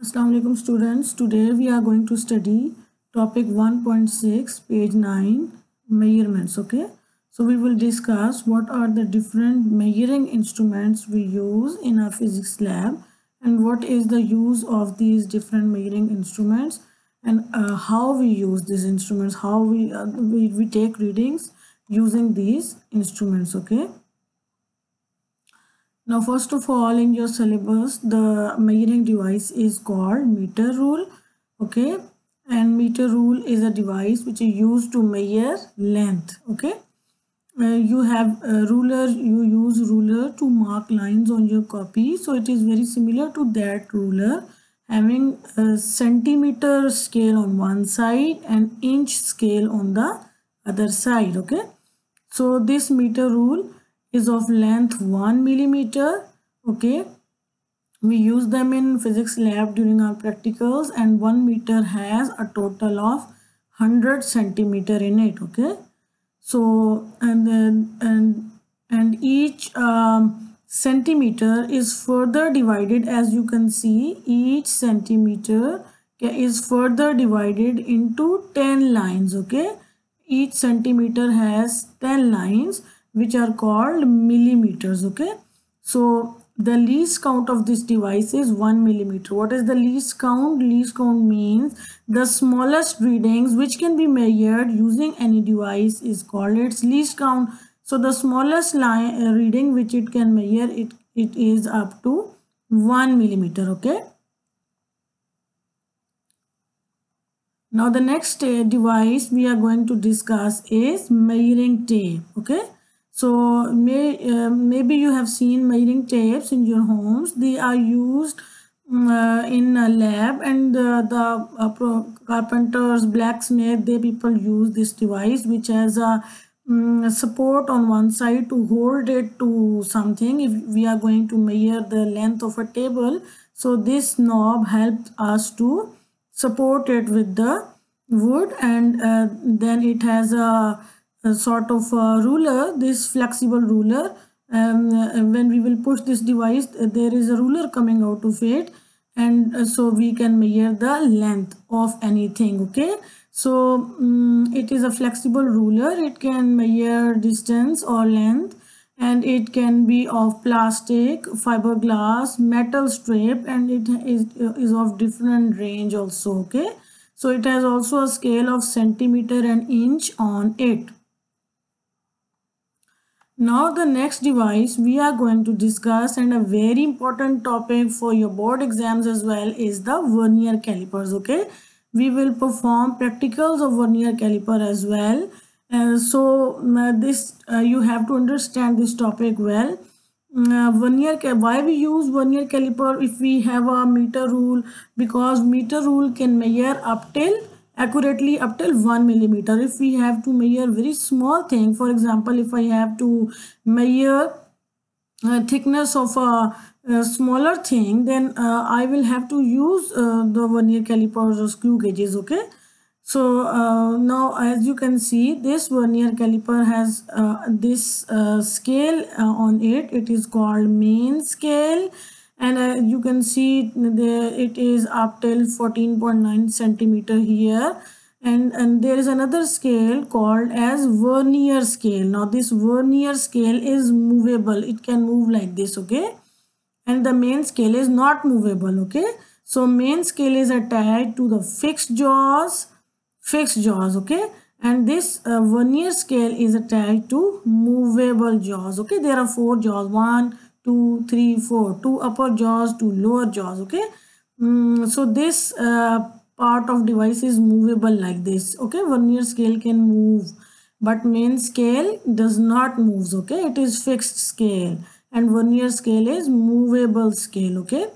Assalamu alaikum students. Today we are going to study topic 1.6 page 9 measurements. Okay, so we will discuss what are the different measuring instruments we use in our physics lab and what is the use of these different measuring instruments and how we use these instruments, how we take readings using these instruments. Okay, now, first of all, in your syllabus, the measuring device is called meter rule. Okay, and meter rule is a device which is used to measure length. Okay, you have a ruler, you use ruler to mark lines on your copy. So it is very similar to that ruler, having a centimeter scale on one side and inch scale on the other side. Okay, so this meter rule is of length 1 millimeter. Okay, we use them in physics lab during our practicals, and 1 meter has a total of 100 centimeter in it. Okay, so and each centimeter is further divided, as you can see, each centimeter is further divided into 10 lines. Okay, each centimeter has 10 lines which are called millimeters. Okay, so the least count of this device is 1 millimeter. What is the least count? Least count means the smallest readings which can be measured using any device is called its least count. So the smallest reading which it can measure, it is up to 1 millimeter. Okay, now the next device we are going to discuss is measuring tape. Okay, so maybe you have seen measuring tapes in your homes. They are used in a lab, and the carpenters, blacksmith, they people use this device which has a support on one side to hold it to something. If we are going to measure the length of a table, so this knob helps us to support it with the wood, and then it has a sort of a ruler, this flexible ruler. When we will push this device, there is a ruler coming out of it, and so we can measure the length of anything. Okay, so it is a flexible ruler. It can measure distance or length, and it can be of plastic, fiberglass, metal strip, and it is of different range also. Okay, so it has also a scale of centimeter and inch on it. Now the next device we are going to discuss, and a very important topic for your board exams as well, is the vernier calipers. Okay, we will perform practicals of vernier caliper as well. You have to understand this topic well. Why we use vernier caliper if we have a meter rule? Because meter rule can measure up till accurately up till 1 millimeter. If we have to measure very small thing, for example, if I have to measure thickness of a smaller thing, then I will have to use the vernier calipers or screw gauges. Okay, so now as you can see, this vernier caliper has this scale on it. It is called main scale, and you can see there it is up till 14.9 centimeter here, and there is another scale called as vernier scale. Now this vernier scale is movable. It can move like this. Okay, and the main scale is not movable. Okay, so main scale is attached to the fixed jaws. Okay, and this vernier scale is attached to movable jaws. Okay, there are 4 jaws, 1 2 3 4, 2 upper jaws, 2 lower jaws. Okay, so this part of device is movable like this. Okay, vernier scale can move, but main scale does not move. Okay, it is fixed scale, and vernier scale is movable scale. Okay,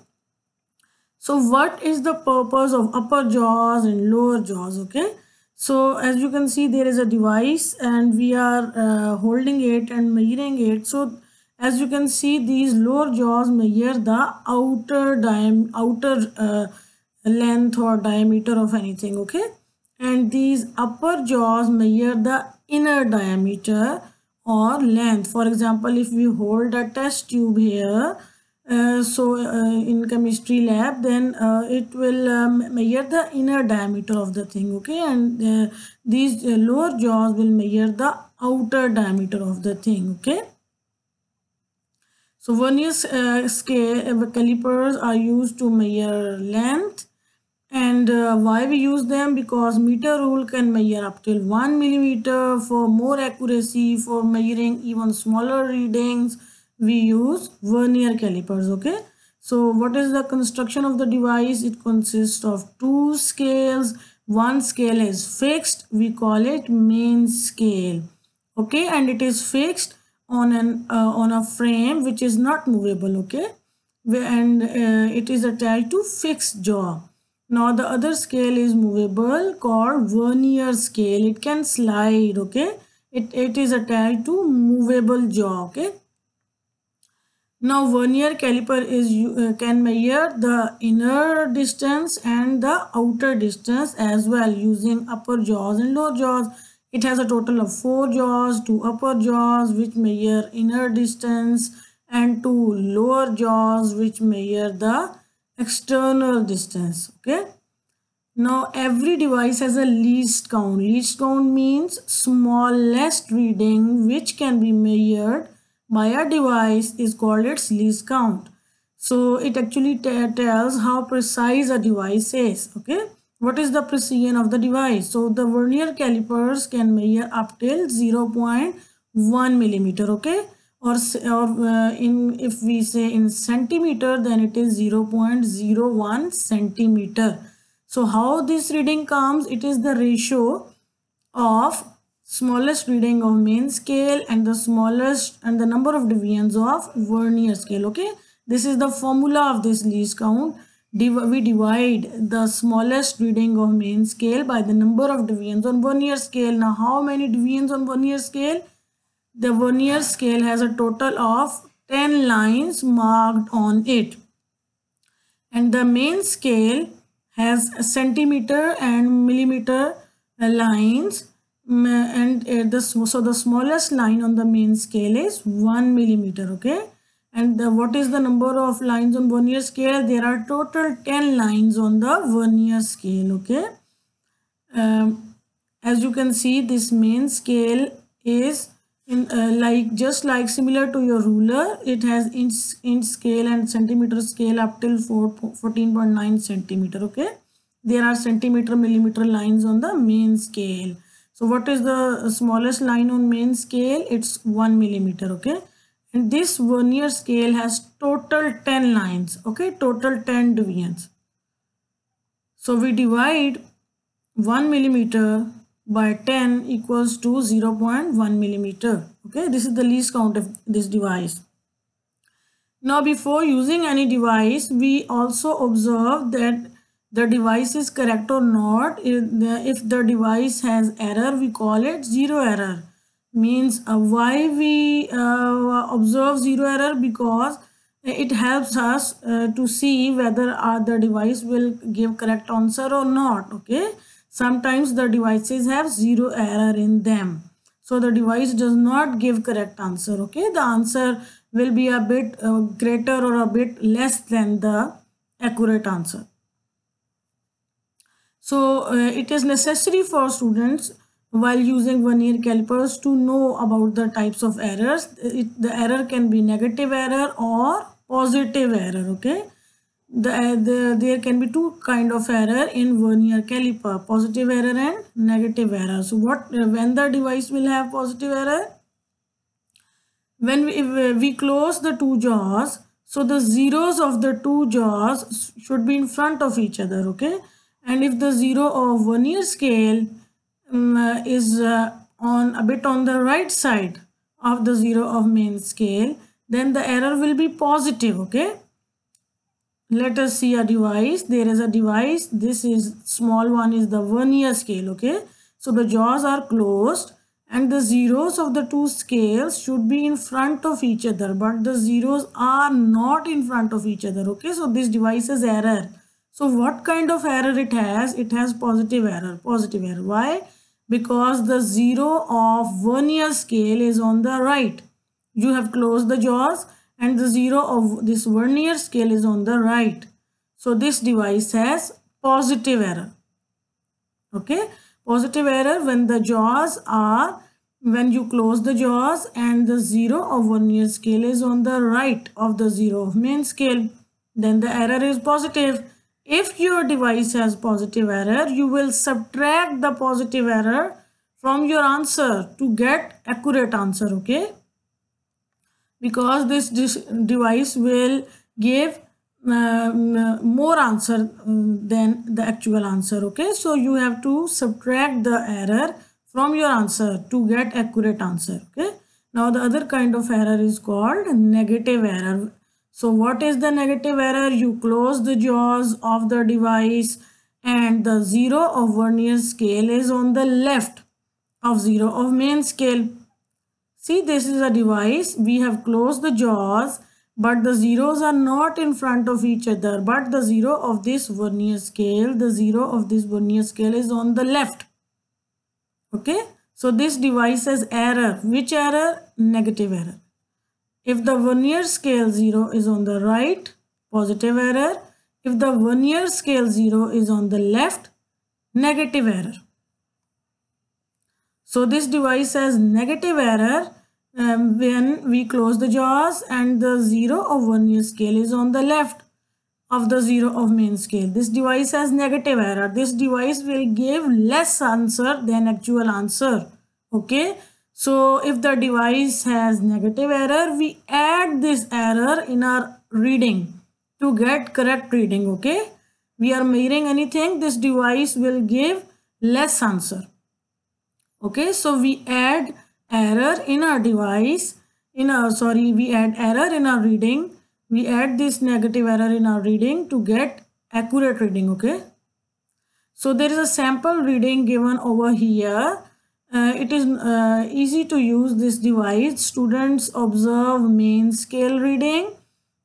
so what is the purpose of upper jaws and lower jaws? Okay, so as you can see, there is a device, and we are holding it and measuring it. So as you can see, these lower jaws measure the outer length or diameter of anything. Okay, and these upper jaws measure the inner diameter or length. For example, if we hold a test tube here, In chemistry lab, then it will measure the inner diameter of the thing, okay, and these lower jaws will measure the outer diameter of the thing, okay. So vernier scale calipers are used to measure length. And why we use them? Because meter rule can measure up till 1 millimeter. For more accuracy, for measuring even smaller readings, we use vernier calipers, okay. So what is the construction of the device? It consists of two scales. One scale is fixed, we call it main scale, okay, and it is fixed on a frame which is not movable, okay, and it is attached to fixed jaw. Now the other scale is movable, called vernier scale. It can slide, okay. It is attached to movable jaw, okay. Now vernier caliper is can measure the inner distance and the outer distance as well, using upper jaws and lower jaws. It has a total of 4 jaws, 2 upper jaws which measure inner distance and 2 lower jaws which measure the external distance, okay. Now every device has a least count. Least count means smallest reading which can be measured by a device is called its least count. So it actually tells how precise a device is, okay. What is the precision of the device? So the vernier calipers can measure up till 0.1 millimeter, okay, or in if we say in centimeter, then it is 0.01 centimeter. So how this reading comes? It is the ratio of smallest reading of main scale and the smallest and the number of deviations of vernier scale, okay. This is the formula of this least count. We divide the smallest reading of main scale by the number of deviations on vernier scale. Now how many deviations on vernier scale? The vernier scale has a total of 10 lines marked on it, and the main scale has centimeter and millimeter lines, and so the smallest line on the main scale is 1 millimeter, okay. And what is the number of lines on vernier scale? There are total 10 lines on the vernier scale, okay. As you can see, this main scale is in just like similar to your ruler. It has inch scale and centimeter scale up till 14.9 centimeter, okay. There are centimeter millimeter lines on the main scale. So what is the smallest line on main scale? It's 1 millimeter, okay. And this vernier scale has total 10 lines, okay, total 10 deviations. So we divide 1 millimeter by 10 equals to 0.1 millimeter, okay. This is the least count of this device. Now before using any device, we also observe that the device is correct or not. If the device has error, we call it zero error. Means why we observe zero error? Because it helps us to see whether the device will give correct answer or not, okay. Sometimes the devices have zero error in them, so the device does not give correct answer, okay. The answer will be a bit greater or a bit less than the accurate answer. So it is necessary for students while using vernier calipers to know about the types of errors. The error can be negative error or positive error, okay. There can be two kind of error in vernier caliper: positive error and negative error. So when the device will have positive error? When we close the two jaws, so the zeros of the two jaws should be in front of each other, okay. And if the zero of vernier scale is on a bit on the right side of the zero of main scale, then the error will be positive, okay. Let us see a device. There is a device. This is small one is the vernier scale, okay. So the jaws are closed and the zeros of the two scales should be in front of each other, but the zeros are not in front of each other, okay. So this device is error. So what kind of error it has? It has positive error. Positive error. Why? Because the zero of vernier scale is on the right. You have closed the jaws and the 0 of this vernier scale is on the right. So this device has positive error. Okay, positive error when the jaws are, when you close the jaws and the 0 of vernier scale is on the right of the 0 of main scale, then the error is positive. If your device has positive error, you will subtract the positive error from your answer to get accurate answer. Okay, because this device will give more answer than the actual answer. Okay, so you have to subtract the error from your answer to get accurate answer. Okay, now the other kind of error is called negative error. So what is the negative error? You close the jaws of the device and the 0 of vernier scale is on the left of 0 of main scale. See, this is a device. We have closed the jaws, but the zeros are not in front of each other. But the 0 of this vernier scale, the 0 of this vernier scale is on the left. Okay, so this device has error. Which error? Negative error. If the vernier scale 0 is on the right, positive error. If the vernier scale 0 is on the left, negative error. So this device has negative error when we close the jaws and the 0 of vernier scale is on the left of the 0 of main scale. This device has negative error. This device will give less answer than actual answer. Okay. So if the device has negative error, we add this error in our reading to get correct reading. Okay. We are measuring anything, this device will give less answer. Okay, so we add error in our device, we add error in our reading. We add this negative error in our reading to get accurate reading. Okay, so there is a sample reading given over here. It is easy to use this device. Students observe main scale reading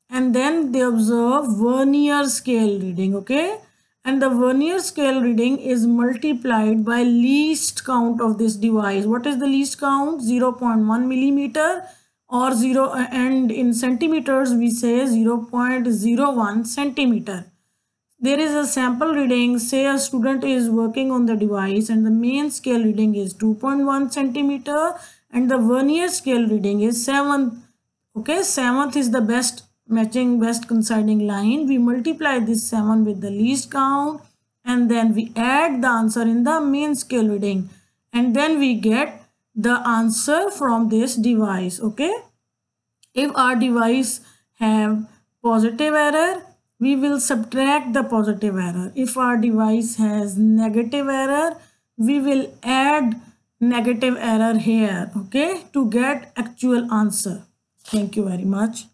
and then they observe vernier scale reading. Okay, and the vernier scale reading is multiplied by least count of this device. What is the least count? 0.1 millimeter or 0, and in centimeters we say 0.01 centimeter. There is a sample reading. Say a student is working on the device and the main scale reading is 2.1 centimeter and the vernier scale reading is 7th. Okay, 7th is the best matching, best coinciding line. We multiply this 7 with the least count and then we add the answer in the main scale reading and then we get the answer from this device. Okay, if our device have positive error, we will subtract the positive error. If our device has negative error, we will add negative error here. Okay, to get actual answer. Thank you very much.